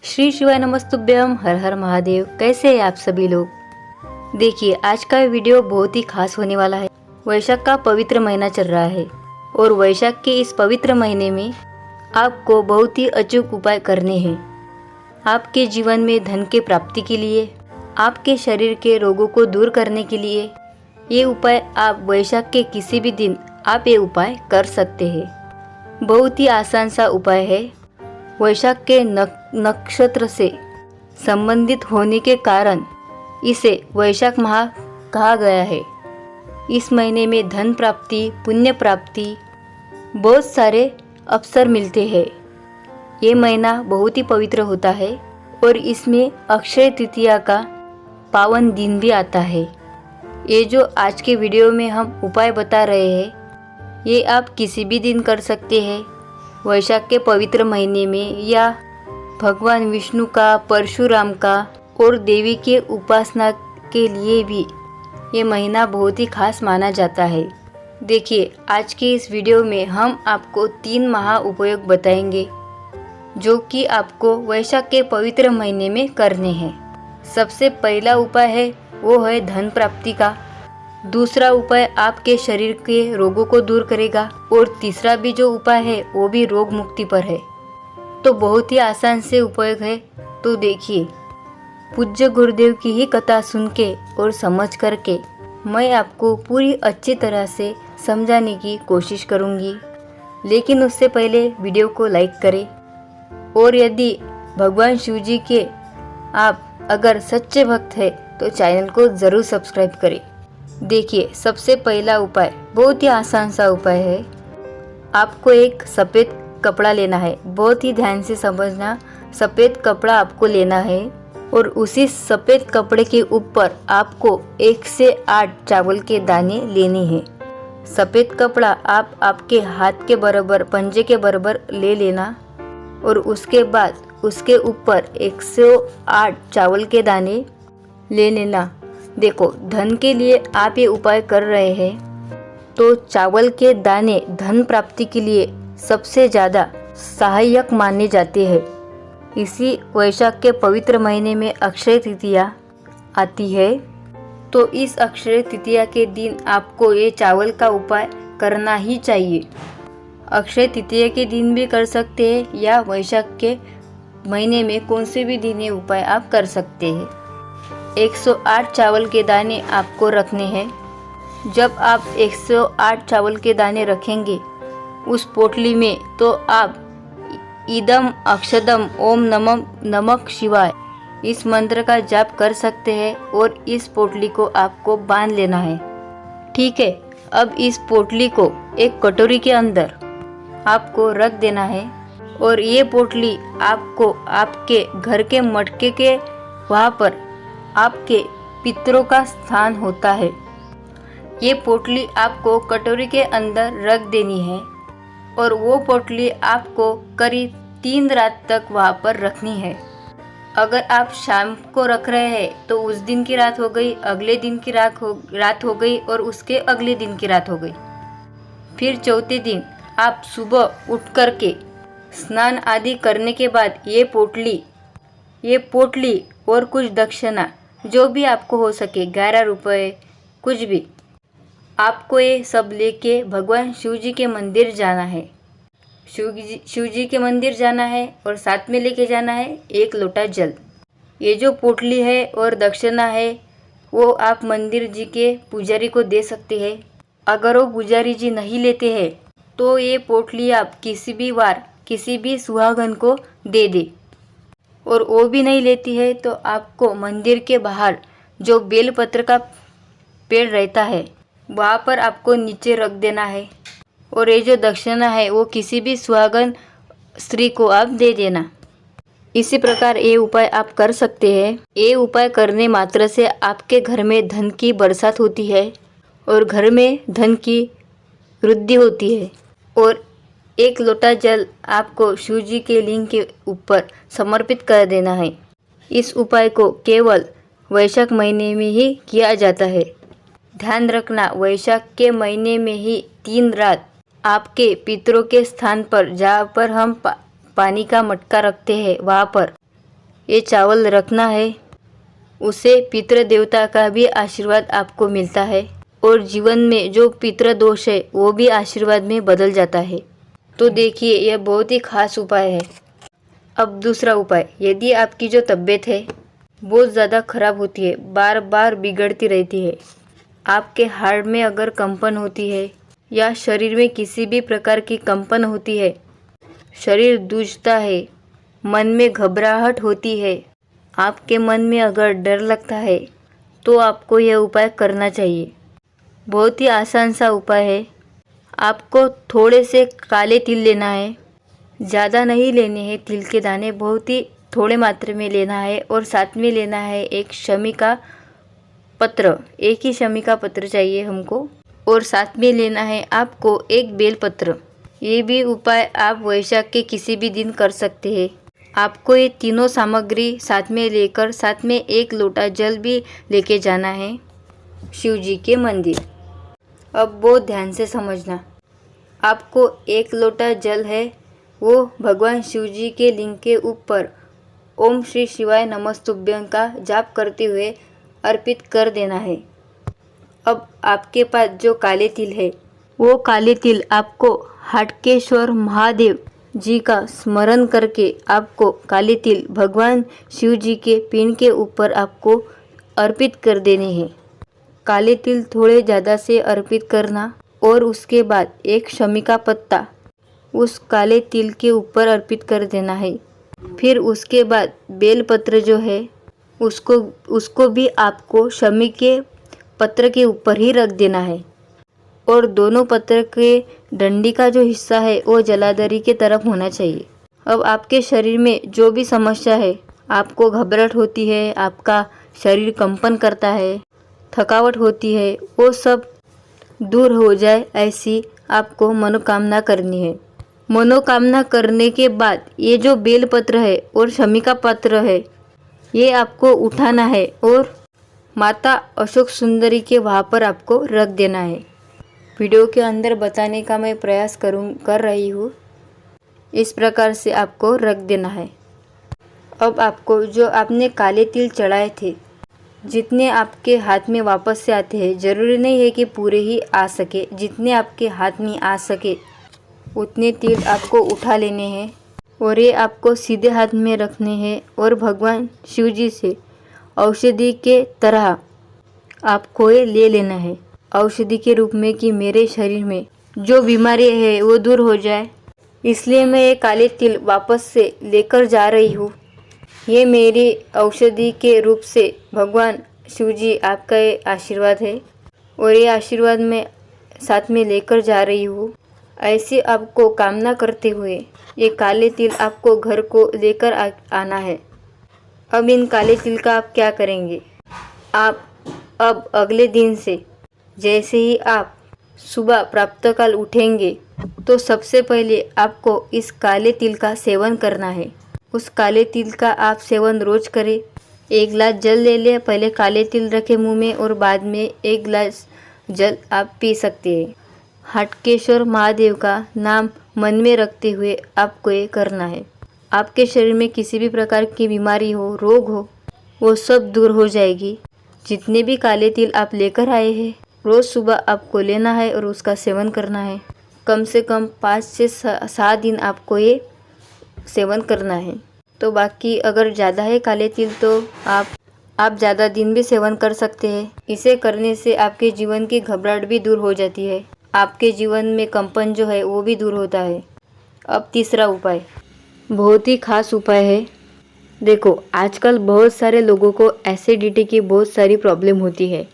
श्री शिवाय नमस्तुभ्यम, हर हर महादेव। कैसे हैं आप सभी लोग। देखिए, आज का वीडियो बहुत ही खास होने वाला है। वैशाख का पवित्र महीना चल रहा है और वैशाख के इस पवित्र महीने में आपको बहुत ही अचूक उपाय करने हैं। आपके जीवन में धन के प्राप्ति के लिए, आपके शरीर के रोगों को दूर करने के लिए ये उपाय आप वैशाख के किसी भी दिन आप ये उपाय कर सकते हैं। बहुत ही आसान सा उपाय है। वैशाख के नक्षत्र से संबंधित होने के कारण इसे वैशाख माह कहा गया है। इस महीने में धन प्राप्ति, पुण्य प्राप्ति, बहुत सारे अवसर मिलते हैं। ये महीना बहुत ही पवित्र होता है और इसमें अक्षय तृतीया का पावन दिन भी आता है। ये जो आज के वीडियो में हम उपाय बता रहे हैं, ये आप किसी भी दिन कर सकते हैं। वैशाख के पवित्र महीने में या भगवान विष्णु का, परशुराम का और देवी के उपासना के लिए भी ये महीना बहुत ही खास माना जाता है। देखिए, आज के इस वीडियो में हम आपको 3 महा उपयोग बताएंगे जो कि आपको वैशाख के पवित्र महीने में करने हैं। सबसे पहला उपाय है वो है धन प्राप्ति का। दूसरा उपाय आपके शरीर के रोगों को दूर करेगा और तीसरा भी जो उपाय है वो भी रोग मुक्ति पर है। तो बहुत ही आसान से उपयोग है। तो देखिए, पूज्य गुरुदेव की ही कथा सुन के और समझ करके मैं आपको पूरी अच्छी तरह से समझाने की कोशिश करूंगी। लेकिन उससे पहले वीडियो को लाइक करें और यदि भगवान शिव जी के आप अगर सच्चे भक्त हैं तो चैनल को ज़रूर सब्सक्राइब करें। देखिए, सबसे पहला उपाय बहुत ही आसान सा उपाय है। आपको एक सफ़ेद कपड़ा लेना है। बहुत ही ध्यान से समझना, सफ़ेद कपड़ा आपको लेना है और उसी सफ़ेद कपड़े के ऊपर आपको 1 से 8 चावल के दाने लेने हैं। सफ़ेद कपड़ा आप आपके हाथ के बराबर, पंजे के बराबर ले लेना और उसके बाद उसके ऊपर 108 चावल के दाने ले लेना। देखो, धन के लिए आप ये उपाय कर रहे हैं तो चावल के दाने धन प्राप्ति के लिए सबसे ज़्यादा सहायक माने जाते हैं। इसी वैशाख के पवित्र महीने में अक्षय तृतीया आती है, तो इस अक्षय तृतीया के दिन आपको ये चावल का उपाय करना ही चाहिए। अक्षय तृतीया के दिन भी कर सकते हैं या वैशाख के महीने में कौन से भी दिन ये उपाय आप कर सकते हैं। 108 चावल के दाने आपको रखने हैं। जब आप 108 चावल के दाने रखेंगे उस पोटली में, तो आप इदम अक्षदम ओम नमः नमः शिवाय इस मंत्र का जाप कर सकते हैं और इस पोटली को आपको बांध लेना है। ठीक है। अब इस पोटली को एक कटोरी के अंदर आपको रख देना है और ये पोटली आपको आपके घर के मटके के वहाँ पर आपके पितरों का स्थान होता है। ये पोटली आपको कटोरी के अंदर रख देनी है और वो पोटली आपको करीब 3 रात तक वहाँ पर रखनी है। अगर आप शाम को रख रहे हैं तो उस दिन की रात हो गई, अगले दिन की रात हो गई और उसके अगले दिन की रात हो गई। फिर चौथे दिन आप सुबह उठ कर के स्नान आदि करने के बाद ये पोटली और कुछ दक्षिणा जो भी आपको हो सके, 11 रुपये, कुछ भी, आपको ये सब लेके भगवान शिव जी के मंदिर जाना है। शिव जी के मंदिर जाना है और साथ में लेके जाना है 1 लोटा जल। ये जो पोटली है और दक्षिणा है वो आप मंदिर जी के पुजारी को दे सकते हैं। अगर वो पुजारी जी नहीं लेते हैं तो ये पोटली आप किसी भी वार किसी भी सुहागन को दे दे, और वो भी नहीं लेती है तो आपको मंदिर के बाहर जो बेलपत्र का पेड़ रहता है वहाँ पर आपको नीचे रख देना है और ये जो दक्षिणा है वो किसी भी सुहागन स्त्री को आप दे देना। इसी प्रकार ये उपाय आप कर सकते हैं। ये उपाय करने मात्र से आपके घर में धन की बरसात होती है और घर में धन की वृद्धि होती है। और 1 लोटा जल आपको शिव जी के लिंग के ऊपर समर्पित कर देना है। इस उपाय को केवल वैशाख महीने में ही किया जाता है। ध्यान रखना, वैशाख के महीने में ही 3 रात आपके पितरों के स्थान पर, जहाँ पर हम पानी का मटका रखते हैं, वहाँ पर ये चावल रखना है, उससे पितृ देवता का भी आशीर्वाद आपको मिलता है और जीवन में जो पितृ दोष है वो भी आशीर्वाद में बदल जाता है। तो देखिए, यह बहुत ही खास उपाय है। अब दूसरा उपाय, यदि आपकी जो तबीयत है बहुत ज़्यादा खराब होती है, बार बार बिगड़ती रहती है, आपके हार्ट में अगर कंपन होती है या शरीर में किसी भी प्रकार की कंपन होती है, शरीर दूझता है, मन में घबराहट होती है, आपके मन में अगर डर लगता है, तो आपको यह उपाय करना चाहिए। बहुत ही आसान सा उपाय है। आपको थोड़े से काले तिल लेना है, ज़्यादा नहीं लेने हैं तिल के दाने, बहुत ही थोड़े मात्रा में लेना है और साथ में लेना है एक शमी का पत्र, एक ही शमी का पत्र चाहिए हमको, और साथ में लेना है आपको एक बेलपत्र। ये भी उपाय आप वैशाख के किसी भी दिन कर सकते हैं। आपको ये तीनों सामग्री साथ में लेकर साथ में एक लोटा जल भी लेके जाना है शिव जी के मंदिर। अब बहुत ध्यान से समझना, आपको एक लोटा जल है वो भगवान शिव जी के लिंग के ऊपर ओम श्री शिवाय नमस्तुभ्यं का जाप करते हुए अर्पित कर देना है। अब आपके पास जो काले तिल है, वो काले तिल आपको हाटकेश्वर महादेव जी का स्मरण करके आपको काले तिल भगवान शिव जी के पिंड के ऊपर आपको अर्पित कर देने हैं। काले तिल थोड़े ज़्यादा से अर्पित करना और उसके बाद एक शमी का पत्ता उस काले तिल के ऊपर अर्पित कर देना है। फिर उसके बाद बेलपत्र जो है उसको भी आपको शमी के पत्र के ऊपर ही रख देना है और दोनों पत्र के डंडी का जो हिस्सा है वो जलाधरी के तरफ होना चाहिए। अब आपके शरीर में जो भी समस्या है, आपको घबराहट होती है, आपका शरीर कंपन करता है, थकावट होती है, वो सब दूर हो जाए, ऐसी आपको मनोकामना करनी है। मनोकामना करने के बाद ये जो बेलपत्र है और शमी का पत्र है, ये आपको उठाना है और माता अशोक सुंदरी के वहाँ पर आपको रख देना है। वीडियो के अंदर बताने का मैं प्रयास कर रही हूँ। इस प्रकार से आपको रख देना है। अब आपको जो आपने काले तिल चढ़ाए थे, जितने आपके हाथ में वापस से आते हैं, ज़रूरी नहीं है कि पूरे ही आ सके, जितने आपके हाथ में आ सके उतने तिल आपको उठा लेने हैं और ये आपको सीधे हाथ में रखने हैं और भगवान शिव जी से औषधि के तरह आपको ये ले लेना है, औषधि के रूप में, कि मेरे शरीर में जो बीमारी है वो दूर हो जाए। इसलिए मैं ये काले तिल वापस से लेकर जा रही हूँ। ये मेरी औषधि के रूप से भगवान शिव जी आपका ये आशीर्वाद है और ये आशीर्वाद मैं साथ में लेकर जा रही हूँ। ऐसी आपको कामना करते हुए ये काले तिल आपको घर को लेकर आना है। अब इन काले तिल का आप क्या करेंगे, आप अब अगले दिन से जैसे ही आप सुबह प्रातःकाल उठेंगे तो सबसे पहले आपको इस काले तिल का सेवन करना है। उस काले तिल का आप सेवन रोज करें। एक गिलास जल ले लें, पहले काले तिल रखें मुंह में और बाद में एक गिलास जल आप पी सकते हैं। हाटकेश्वर महादेव का नाम मन में रखते हुए आपको ये करना है। आपके शरीर में किसी भी प्रकार की बीमारी हो, रोग हो, वो सब दूर हो जाएगी। जितने भी काले तिल आप लेकर आए हैं, रोज़ सुबह आपको लेना है और उसका सेवन करना है। कम से कम 5 से 7 दिन आपको ये सेवन करना है। तो बाकी अगर ज़्यादा है काले तिल तो आप ज़्यादा दिन भी सेवन कर सकते हैं। इसे करने से आपके जीवन की घबराहट भी दूर हो जाती है, आपके जीवन में कंपन जो है वो भी दूर होता है। अब तीसरा उपाय बहुत ही खास उपाय है। देखो, आजकल बहुत सारे लोगों को एसिडिटी की बहुत सारी प्रॉब्लम होती है,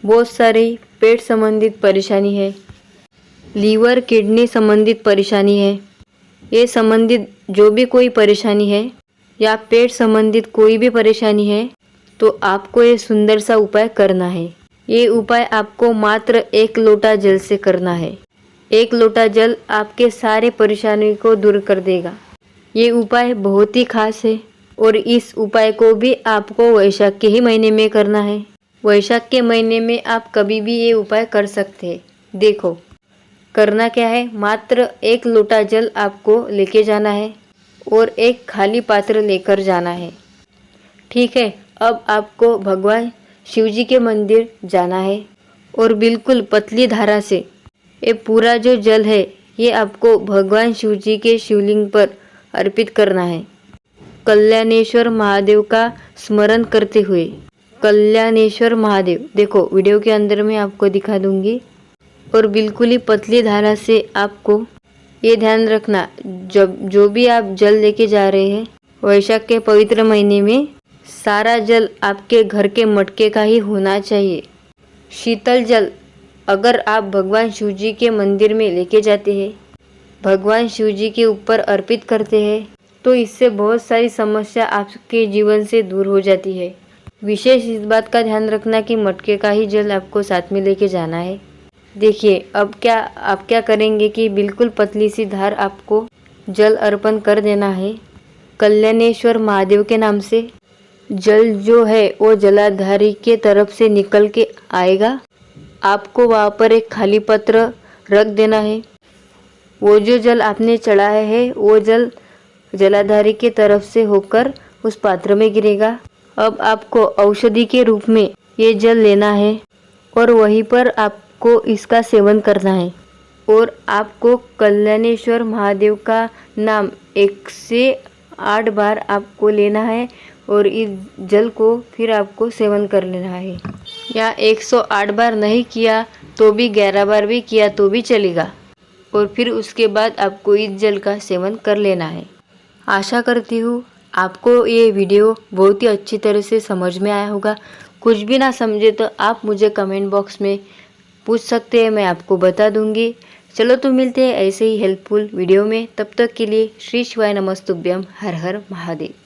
बहुत सारी पेट संबंधित परेशानी है, लीवर किडनी संबंधित परेशानी है। ये संबंधित जो भी कोई परेशानी है या पेट संबंधित कोई भी परेशानी है तो आपको ये सुंदर सा उपाय करना है। ये उपाय आपको मात्र 1 लोटा जल से करना है। 1 लोटा जल आपके सारे परेशानी को दूर कर देगा। ये उपाय बहुत ही खास है और इस उपाय को भी आपको वैशाख के ही महीने में करना है। वैशाख के महीने में आप कभी भी ये उपाय कर सकते हैं। देखो, करना क्या है, मात्र 1 लोटा जल आपको लेके जाना है और एक खाली पात्र लेकर जाना है। ठीक है, अब आपको भगवान शिव जी के मंदिर जाना है और बिल्कुल पतली धारा से ये पूरा जो जल है ये आपको भगवान शिव जी के शिवलिंग पर अर्पित करना है। कल्याणेश्वर महादेव का स्मरण करते हुए। कल्याणेश्वर महादेव, देखो वीडियो के अंदर मैं आपको दिखा दूंगी। और बिल्कुल ही पतली धारा से आपको ये ध्यान रखना, जब जो भी आप जल लेके जा रहे हैं वैशाख के पवित्र महीने में सारा जल आपके घर के मटके का ही होना चाहिए। शीतल जल अगर आप भगवान शिव जी के मंदिर में लेके जाते हैं, भगवान शिव जी के ऊपर अर्पित करते हैं, तो इससे बहुत सारी समस्या आपके जीवन से दूर हो जाती है। विशेष इस बात का ध्यान रखना कि मटके का ही जल आपको साथ में लेके जाना है। देखिए अब आप क्या करेंगे कि बिल्कुल पतली सी धार आपको जल अर्पण कर देना है। कल्याणेश्वर महादेव के नाम से जल जो है वो जलाधारी के तरफ से निकल के आएगा। आपको वहाँ पर एक खाली पत्र रख देना है। वो जो जल आपने चढ़ाया है वो जल जलाधारी के तरफ से होकर उस पात्र में गिरेगा। अब आपको औषधि के रूप में ये जल लेना है और वहीं पर आपको इसका सेवन करना है। और आपको कल्याणेश्वर महादेव का नाम 108 बार आपको लेना है और इस जल को फिर आपको सेवन कर लेना है। या 108 बार नहीं किया तो भी 11 बार भी किया तो भी चलेगा। और फिर उसके बाद आपको इस जल का सेवन कर लेना है। आशा करती हूँ आपको ये वीडियो बहुत ही अच्छी तरह से समझ में आया होगा। कुछ भी ना समझे तो आप मुझे कमेंट बॉक्स में पूछ सकते हैं, मैं आपको बता दूंगी। चलो तो मिलते हैं ऐसे ही हेल्पफुल वीडियो में। तब तक के लिए श्री शिवाय नमस्तुभ्यम। हर हर महादेव।